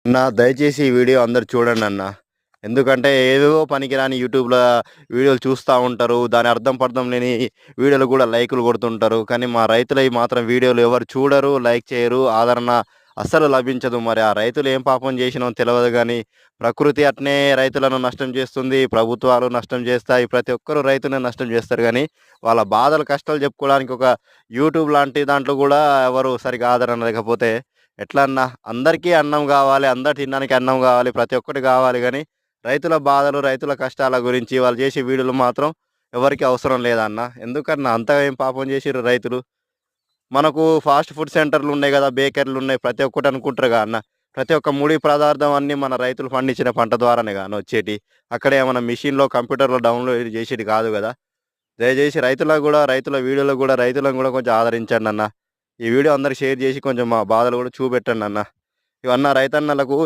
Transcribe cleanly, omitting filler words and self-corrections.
దయచేసి ఈ వీడియో అందరూ చూడండన్నా. ఎందుకంటే ఏవేవో పనికిరాని యూట్యూబ్‌ల వీడియోలు చూస్తా ఉంటారు. దాని అర్థం పర్థం లేని వీడియోలు గూడా లైకులు కొడుతుంటారు. కానీ మా రైతులయి మాత్రం వీడియోలు ఎవరు చూడరు, లైక్ చేయరు, ఆదరణ అస్సలు లభించదు. మరి ఆ రైతులు ఏం పాపం చేసినో తెలవదు గానీ, ప్రకృతి అట్నే రైతులను నష్టం చేస్తుంది. ప్రభుత్వాలు నష్టం చేస్తాయి. ప్రతి ఒక్కరు రైతుని నష్టం చేస్తారు గానీ, వాళ్ళ బాధలు, కష్టాలు చెప్పుకోవడానికి ఒక యూట్యూబ్ లాంటి దాంట్లో గూడా ఎవరు సరిగ్గా ఆదరణ లేకపోతే ఎట్లా అన్నా? అందరికీ అన్నం గావాలి. అందరు తినడానికి అన్నం గావాలి. ప్రతి ఒక్కటి గావాలి గానీ, రైతుల బాధలు, రైతుల కష్టాల గురించి వాళ్ళు చేసే వీడియోలు మాత్రం ఎవరికీ అవసరం లేదన్న. ఎందుకన్నా అంతగా ఏం పాపం చేసిర్రు రైతులు? మనకు ఫాస్ట్ ఫుడ్ సెంటర్‌లున్నాయి గదా! బేకరీలున్నాయి. ప్రతి ఒక్కటి అనుకుంటారుగా అన్న. ప్రతి ఒక్క ముడి పదార్థం అన్నీ మన రైతులు పండించిన పంట ద్వారానేగా అన్న వచ్చేటియి. అక్కడేమన్నా మిషన్‌లో, కంప్యూటర్‌లో డౌన్‌లోడ్ చేసేది కాదు గదా! దయచేసి రైతులకు గూడా, రైతుల వీడియోలో గూడా రైతులను గూడా కొంచెం ఆదరించండన్న. ఈ వీడియో అందరికి షేర్ చేసి కొంచెం మా బాధలు గూడా చూపెట్టండన్న. ఇవన్న రైతన్నలకు